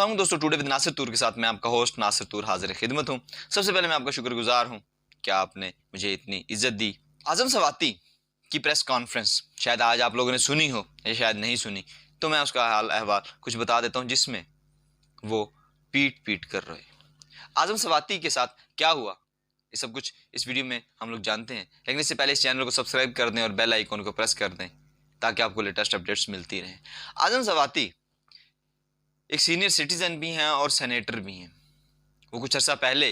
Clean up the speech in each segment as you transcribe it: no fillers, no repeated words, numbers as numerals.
अस्सलाम दोस्तों, today with Nasir तूर के साथ मैं आपका होस्ट नासिर तूर हाजिर खिदमत हूँ। सबसे पहले मैं आपका शुक्रगुजार हूँ कि आपने मुझे इतनी इज्जत दी। आजम सवाती की प्रेस कॉन्फ्रेंस शायद आज आप लोगों ने सुनी हो या शायद नहीं सुनी, तो मैं उसका हाल अहवाल कुछ बता देता हूँ, जिसमें वो पीट पीट कर रहे। आजम सवाती के साथ क्या हुआ ये सब कुछ इस वीडियो में हम लोग जानते हैं, लेकिन इससे पहले इस चैनल को सब्सक्राइब कर दें और बेल आइकॉन को प्रेस कर दें ताकि आपको लेटेस्ट अपडेट्स मिलती रहें। आजम सवाती एक सीनियर सिटीजन भी हैं और सेनेटर भी हैं। वो कुछ अर्सा पहले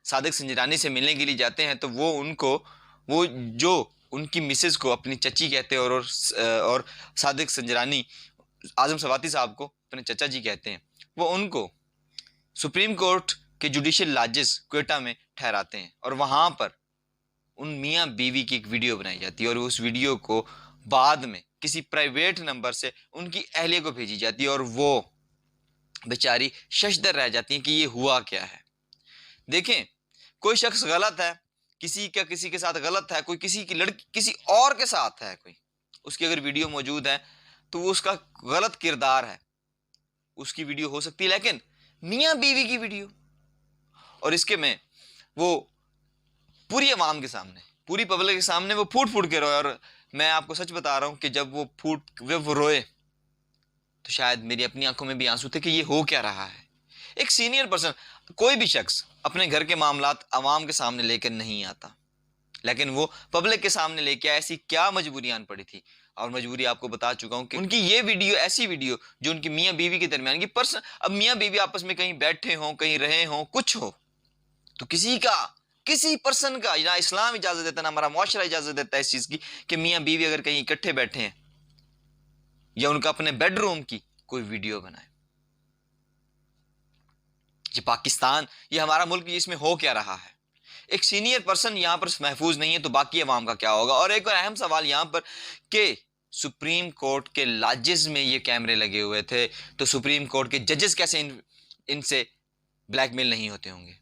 सादिक संजरानी से मिलने के लिए जाते हैं, तो वो जो उनकी मिसेस को अपनी चची कहते हैं और सादिक संजरानी आजम सवाती साहब को अपने चचा जी कहते हैं, वो उनको सुप्रीम कोर्ट के जुडिशियल लाजिस क्वेटा में ठहराते हैं और वहाँ पर उन मियाँ बीवी की एक वीडियो बनाई जाती है और उस वीडियो को बाद में किसी प्राइवेट नंबर से उनकी अहलिया को भेजी जाती है और वो बेचारी शशदर रह जाती हैं कि ये हुआ क्या है। देखें, कोई शख्स गलत है, किसी के साथ गलत है, कोई किसी की लड़की किसी और के साथ है, कोई उसकी अगर वीडियो मौजूद है तो वो उसका गलत किरदार है, उसकी वीडियो हो सकती है, लेकिन मियाँ बीवी की वीडियो और इसके में वो पूरी आवाम के सामने, पूरी पब्लिक के सामने वो फूट फूट के रोए। और मैं आपको सच बता रहा हूं कि जब वो रोए तो शायद मेरी अपनी आंखों में भी आंसू थे कि ये हो क्या रहा है। एक सीनियर पर्सन, कोई भी शख्स अपने घर के मामलात आवाम के सामने लेकर नहीं आता, लेकिन वो पब्लिक के सामने लेके आए। ऐसी क्या मजबूरियां पड़ी थी, और मजबूरी आपको बता चुका हूं कि उनकी ये वीडियो, ऐसी वीडियो जो उनकी मियाँ बीवी के दरमियान की पर्सन, अब मियाँ बीवी आपस में कहीं बैठे हों, कहीं रहे हों, कुछ हो, तो किसी पर्सन का ना इस्लाम इजाजत देता, ना हमारा मुआशरा इजाजत देता है इस चीज की कि मियाँ बीवी अगर कहीं इकट्ठे बैठे हैं या उनका अपने बेडरूम की कोई वीडियो बनाए। ये पाकिस्तान, ये हमारा मुल्क, इसमें हो क्या रहा है। एक सीनियर पर्सन यहां पर महफूज नहीं है तो बाकी अवाम का क्या होगा। और एक और अहम सवाल यहां पर कि सुप्रीम कोर्ट के लाजिस में ये कैमरे लगे हुए थे, तो सुप्रीम कोर्ट के जजेस कैसे इनसे ब्लैकमेल नहीं होते होंगे।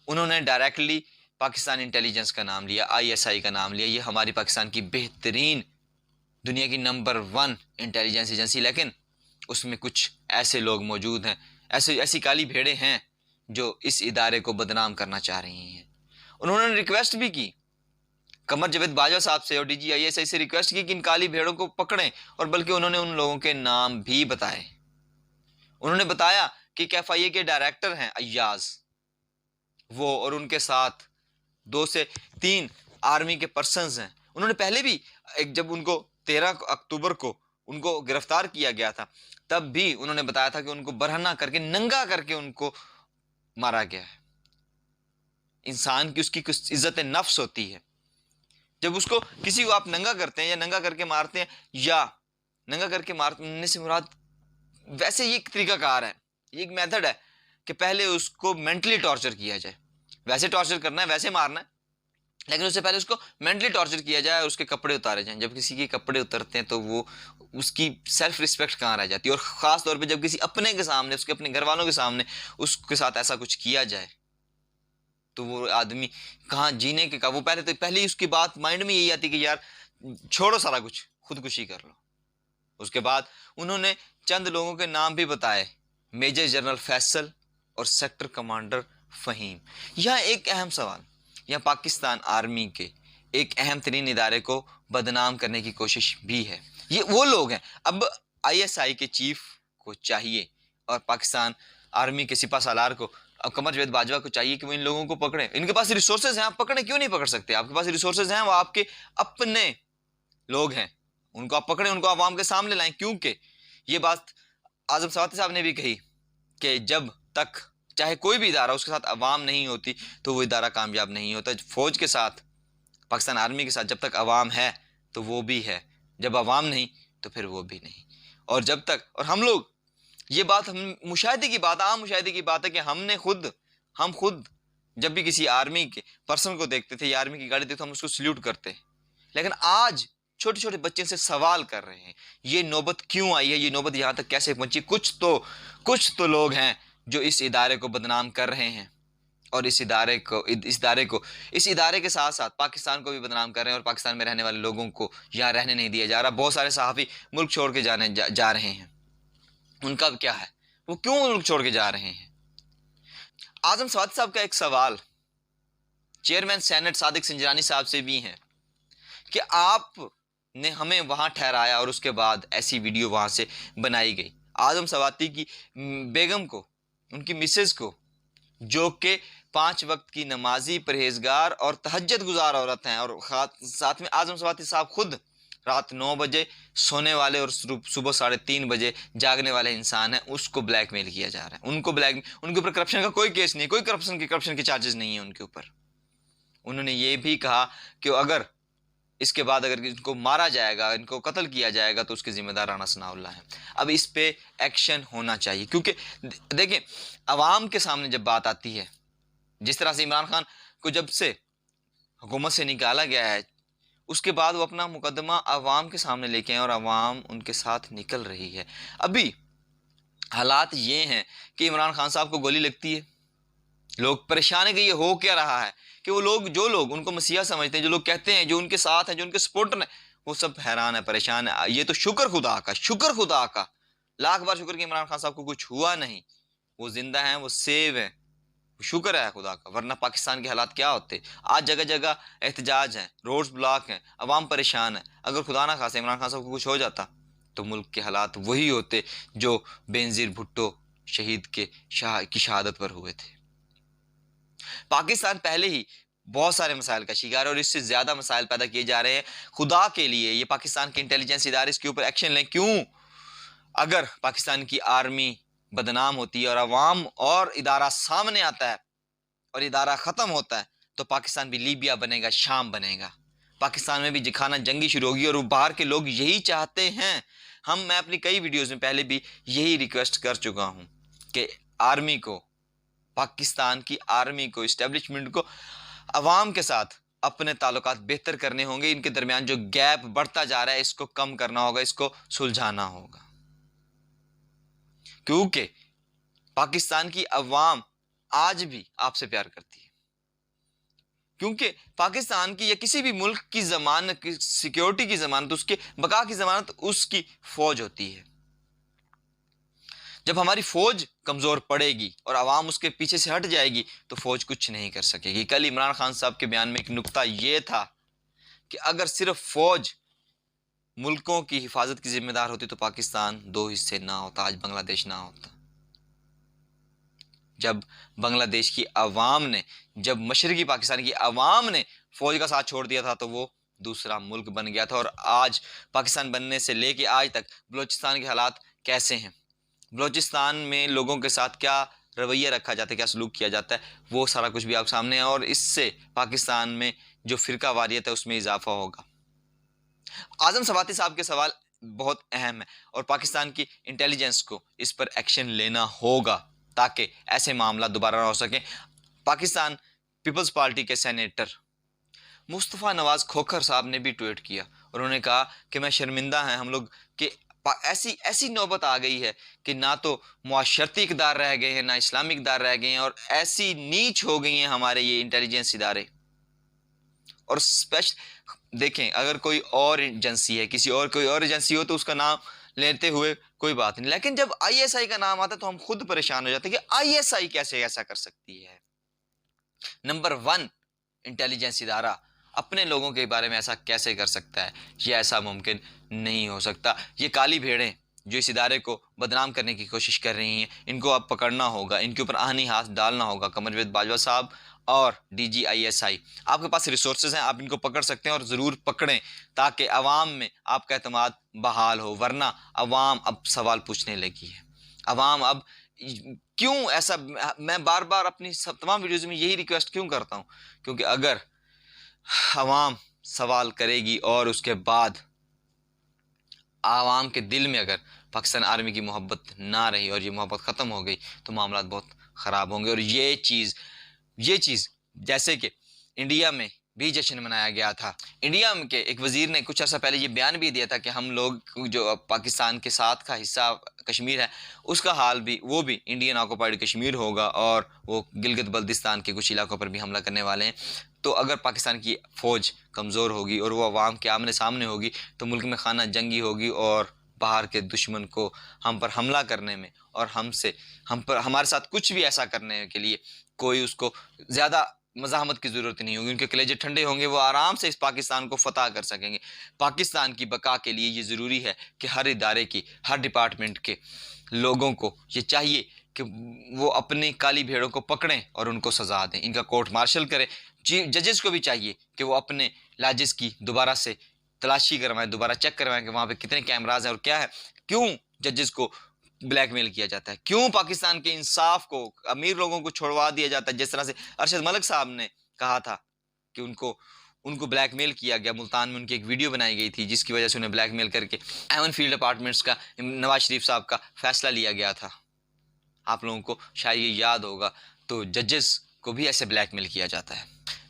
उन्होंने डायरेक्टली पाकिस्तान इंटेलिजेंस का नाम लिया, ISI का नाम लिया। ये हमारी पाकिस्तान की बेहतरीन, दुनिया की नंबर 1 इंटेलिजेंस एजेंसी, लेकिन उसमें कुछ ऐसे लोग मौजूद हैं, ऐसी काली भेड़ें हैं जो इस इदारे को बदनाम करना चाह रही हैं। उन्होंने रिक्वेस्ट भी की कमर जावेद बाजवा साहब से और DGISI से रिक्वेस्ट की कि इन काली भेड़ों को पकड़ें, और बल्कि उन्होंने उन लोगों के नाम भी बताए। उन्होंने बताया कि KFIA के डायरेक्टर हैं अय्याज, वो और उनके साथ 2 से 3 आर्मी के पर्सन्स हैं। उन्होंने पहले भी जब उनको 13 अक्टूबर को उनको गिरफ्तार किया गया था, तब भी उन्होंने बताया था कि उनको बरहना करके, नंगा करके उनको मारा गया है। इंसान की उसकी कुछ इज्जत नफ्स होती है। जब उसको किसी को आप नंगा करते हैं या नंगा करके मारते हैं, या नंगा करके मारने से मुराद, वैसे ये एक तरीकाकार है, ये एक मेथड है कि पहले उसको मेंटली टॉर्चर किया जाए। वैसे टॉर्चर करना है, वैसे मारना है, लेकिन उससे पहले उसको मेंटली टॉर्चर किया जाए और उसके कपड़े उतारे जाएं। जब किसी के कपड़े उतरते हैं तो वो उसकी सेल्फ रिस्पेक्ट कहाँ रह जाती है। और ख़ास तौर पे जब किसी अपने के सामने, उसके अपने घर वालों के सामने उसके साथ ऐसा कुछ किया जाए, तो वो आदमी कहाँ जीने के का। वो पहले ही उसकी बात माइंड में यही आती कि यार छोड़ो सारा कुछ, खुदकुशी कर लो। उसके बाद उन्होंने चंद लोगों के नाम भी बताए, मेजर जनरल फैसल और सेक्टर कमांडर फ़हीम। यह एक अहम सवाल, यहाँ पाकिस्तान आर्मी के एक अहम तरीन इदारे को बदनाम करने की कोशिश भी है। ये वो लोग हैं। अब ISI के चीफ को चाहिए और पाकिस्तान आर्मी के सिपा सालार को, अब कमर जावेद बाजवा को चाहिए कि वो इन लोगों को पकड़े। इनके पास रिसोर्सेज हैं, आप पकड़े, क्यों नहीं पकड़ सकते? आपके पास रिसोर्सेज हैं, वो आपके अपने लोग हैं, उनको आप पकड़े, उनको आवाम के सामने लाएं। क्योंकि ये बात आजम सवाती साहब ने भी कही कि जब तक चाहे कोई भी इदारा, उसके साथ अवाम नहीं होती तो वो इदारा कामयाब नहीं होता। फौज के साथ, पाकिस्तान आर्मी के साथ जब तक अवाम है तो वो भी है, जब अवाम नहीं तो फिर वो भी नहीं। और जब तक, और हम लोग, ये बात हम मुशाहिदे की बात, आम मुशाहिदे की बात है कि हम खुद जब भी किसी आर्मी के पर्सन को देखते थे या आर्मी की गाड़ी देखते, हम उसको सल्यूट करते। लेकिन आज छोटे छोटे बच्चे से सवाल कर रहे हैं, ये नौबत क्यों आई है, ये नौबत यहाँ तक कैसे पहुंची। कुछ तो लोग हैं जो इस इदारे को बदनाम कर रहे हैं, और इस इदारे के साथ साथ पाकिस्तान को भी बदनाम कर रहे हैं, और पाकिस्तान में रहने वाले लोगों को यहाँ रहने नहीं दिया जा रहा। बहुत सारे सहाफ़ी मुल्क छोड़ के जा रहे हैं। उनका क्या है? वो क्यों मुल्क छोड़ के जा रहे हैं? आजम सवाती साहब का एक सवाल चेयरमैन सेनेट सादिक सिंजरानी साहब से भी है कि आपने हमें वहां ठहराया और उसके बाद ऐसी वीडियो वहां से बनाई गई। आजम सवाती की बेगम को, उनकी मिसेज को, जो कि 5 वक्त की नमाजी, परहेजगार और तहज्जुद गुजार औरत हैं, और साथ में आजम सवाती साहब खुद रात 9 बजे सोने वाले और सुबह 3:30 बजे जागने वाले इंसान हैं, उसको ब्लैकमेल किया जा रहा है। उनके ऊपर करप्शन का कोई केस नहीं, कोई करप्शन के चार्जेस नहीं है उनके ऊपर। उन्होंने ये भी कहा कि अगर इसके बाद अगर इनको मारा जाएगा, इनको कत्ल किया जाएगा, तो उसके जिम्मेदार राणा सनाउल्लाह हैं। अब इस पे एक्शन होना चाहिए, क्योंकि देखें, अवाम के सामने जब बात आती है, जिस तरह से इमरान खान को जब से हुकूमत से निकाला गया है, उसके बाद वो अपना मुकदमा अवाम के सामने लेके आए और अवाम उनके साथ निकल रही है। अभी हालात ये हैं कि इमरान खान साहब को गोली लगती है, लोग परेशान है कि ये हो क्या रहा है, कि वो लोग, जो लोग उनको मसीहा समझते हैं, जो लोग कहते हैं, जो उनके साथ हैं, जो उनके सपोर्टर हैं, वो सब हैरान है, परेशान है। ये तो शुक्र खुदा का, लाख बार शुक्र कि इमरान खान साहब को कुछ हुआ नहीं, वो जिंदा हैं, वो सेव हैं, शुक्र है खुदा का, वरना पाकिस्तान के हालात क्या होते। आज जगह जगह एहतजाज हैं, रोड्स ब्लॉक हैं, अवाम परेशान है। अगर खुदा ना खासा इमरान खान साहब को कुछ हो जाता तो मुल्क के हालात वही होते जो बेनजीर भुट्टो शहीद की शहादत पर हुए थे। पाकिस्तान पहले ही बहुत सारे मसाइल का शिकार है और इससे ज्यादा मसाइल पैदा किए जा रहे हैं। खुदा के लिए ये पाकिस्तान के इंटेलिजेंस इदारे इसके ऊपर एक्शन लें। क्यों? अगर पाकिस्तान की आर्मी बदनाम होती है और अवाम और इदारा सामने आता है और इदारा खत्म होता है, तो पाकिस्तान भी लीबिया बनेगा, शाम बनेगा। पाकिस्तान में भी जिखाना जंगी शुरू होगी और बाहर के लोग यही चाहते हैं। मैं अपनी कई वीडियोस में पहले भी यही रिक्वेस्ट कर चुका हूं कि आर्मी को, पाकिस्तान की आर्मी को, इस्टेब्लिशमेंट को अवाम के साथ अपने ताल्लुकात बेहतर करने होंगे। इनके दरमियान जो गैप बढ़ता जा रहा है, इसको कम करना होगा, इसको सुलझाना होगा, क्योंकि पाकिस्तान की अवाम आज भी आपसे प्यार करती है। क्योंकि पाकिस्तान की या किसी भी मुल्क की जमानत, सिक्योरिटी की जमानत, उसके बका की जमानत उसकी फौज होती है। जब हमारी फौज कमजोर पड़ेगी और अवाम उसके पीछे से हट जाएगी तो फौज कुछ नहीं कर सकेगी। कल इमरान खान साहब के बयान में एक नुक्ता यह था कि अगर सिर्फ फौज मुल्कों की हिफाजत की जिम्मेदार होती तो पाकिस्तान 2 हिस्से ना होता, आज बांग्लादेश ना होता। जब बांग्लादेश की अवाम ने, जब मशरकी पाकिस्तान की अवाम ने फौज का साथ छोड़ दिया था तो वो दूसरा मुल्क बन गया था। और आज पाकिस्तान बनने से लेके आज तक बलूचिस्तान के हालात कैसे हैं, बलूचिस्तान में लोगों के साथ क्या रवैया रखा जाता है, क्या सलूक किया जाता है, वो सारा कुछ भी आप सामने है। और इससे पाकिस्तान में जो फिरका वारियत है उसमें इजाफा होगा। आजम सवाती साहब के सवाल बहुत अहम है और पाकिस्तान की इंटेलिजेंस को इस पर एक्शन लेना होगा ताकि ऐसे मामला दोबारा ना हो सके। पाकिस्तान पीपल्स पार्टी के सेनेटर मुस्तफ़ा नवाज खोखर साहब ने भी ट्वीट किया और उन्होंने कहा कि मैं शर्मिंदा हैं हम लोग कि ऐसी नौबत आ गई है कि ना तो मुआशरती इक़दार रह गए हैं, ना इस्लामी इक़दार रह गए हैं, और ऐसी नीच हो गई हैं हमारे ये इंटेलिजेंस इदारे। और स्पेशल देखें, अगर कोई और एजेंसी है, कोई और एजेंसी हो तो उसका नाम लेते हुए कोई बात नहीं, लेकिन जब आईएसआई का नाम आता है तो हम खुद परेशान हो जाते हैं कि आईएसआई कैसे ऐसा कर सकती है। नंबर 1 इंटेलिजेंस इदारा अपने लोगों के बारे में ऐसा कैसे कर सकता है? ये ऐसा मुमकिन नहीं हो सकता। ये काली भेड़ें जो इस इदारे को बदनाम करने की कोशिश कर रही हैं, इनको अब पकड़ना होगा, इनके ऊपर आहनी हाथ डालना होगा। कमरवेद बाजवा साहब और DGISI, आपके पास रिसोर्सेज हैं, आप इनको पकड़ सकते हैं और ज़रूर पकड़ें ताकि अवाम में आपका एतमाद बहाल हो। वरना अवाम अब सवाल पूछने लगी है। अवाम अब क्यों ऐसा, मैं बार बार अपनी तमाम वीडियोज़ में यही रिक्वेस्ट क्यों करता हूँ, क्योंकि अगर अवाम सवाल करेगी और उसके बाद आवाम के दिल में अगर पाकिस्तान आर्मी की मोहब्बत ना रही और ये मोहब्बत ख़त्म हो गई तो मामला बहुत ख़राब होंगे। और ये चीज़ जैसे कि इंडिया में भी जश्न मनाया गया था। इंडिया के एक वज़ीर ने कुछ अर्सा पहले ये बयान भी दिया था कि हम लोग जो पाकिस्तान के साथ का हिस्सा कश्मीर है उसका हाल भी, वो भी इंडियन ऑक्युपाइड कश्मीर होगा और वो गिलगित बल्तिस्तान के कुछ इलाकों पर भी हमला करने वाले हैं। तो अगर पाकिस्तान की फ़ौज कमज़ोर होगी और वो अवाम के आमने सामने होगी तो मुल्क में खाना जंगी होगी और बाहर के दुश्मन को हम पर हमला करने में और हमारे साथ कुछ भी ऐसा करने के लिए कोई उसको ज़्यादा मज़ाहमत की ज़रूरत नहीं होगी। उनके कलेजे ठंडे होंगे, वो आराम से इस पाकिस्तान को फतह कर सकेंगे। पाकिस्तान की बका के लिए ये ज़रूरी है कि हर इदारे की, हर डिपार्टमेंट के लोगों को ये चाहिए कि वो अपनी काली भेड़ों को पकड़ें और उनको सज़ा दें, इनका कोर्ट मार्शल करें। जजेस को भी चाहिए कि वो अपने लाजिस की दोबारा से तलाशी करवाएं, दोबारा चेक करवाएं कि वहाँ पे कितने कैमराज हैं और क्या है, क्यों जजेस को ब्लैकमेल किया जाता है, क्यों पाकिस्तान के इंसाफ को, अमीर लोगों को छोड़वा दिया जाता है। जिस तरह से अरशद मलिक साहब ने कहा था कि उनको ब्लैकमेल किया गया, मुल्तान में उनकी एक वीडियो बनाई गई थी जिसकी वजह से उन्हें ब्लैकमेल करके एवन फील्ड अपार्टमेंट्स का नवाज शरीफ साहब का फैसला लिया गया था। आप लोगों को शायद ये याद होगा। तो जजेस को भी ऐसे ब्लैकमेल किया जाता है।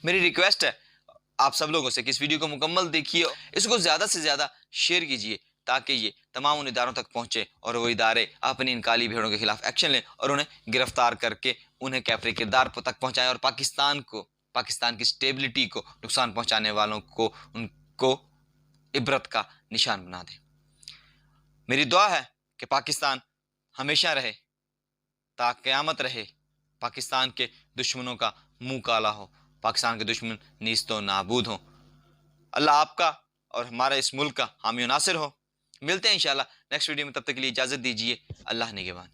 मेरी रिक्वेस्ट है आप सब लोगों से कि इस वीडियो को मुकम्मल देखिए, इसको ज़्यादा से ज़्यादा शेयर कीजिए ताकि ये तमाम उन इदारों तक पहुँचे और वो इदारे अपनी इन काली भेड़ों के खिलाफ एक्शन लें और उन्हें गिरफ्तार करके उन्हें कैफरे किरदार तक पहुँचाएँ और पाकिस्तान की स्टेबिलिटी को नुकसान पहुँचाने वालों को उनको इबरत का निशान बना दें। मेरी दुआ है कि पाकिस्तान हमेशा रहे, ता क़यामत रहे, पाकिस्तान के दुश्मनों का मुंह काला हो, पाकिस्तान के दुश्मन नीस्तो नाबूद हों। अल्लाह आपका और हमारे इस मुल्क का हामी नासिर हो। मिलते हैं इंशाल्लाह नेक्स्ट वीडियो में, तब तक के लिए इजाज़त दीजिए। अल्लाह निगहबान।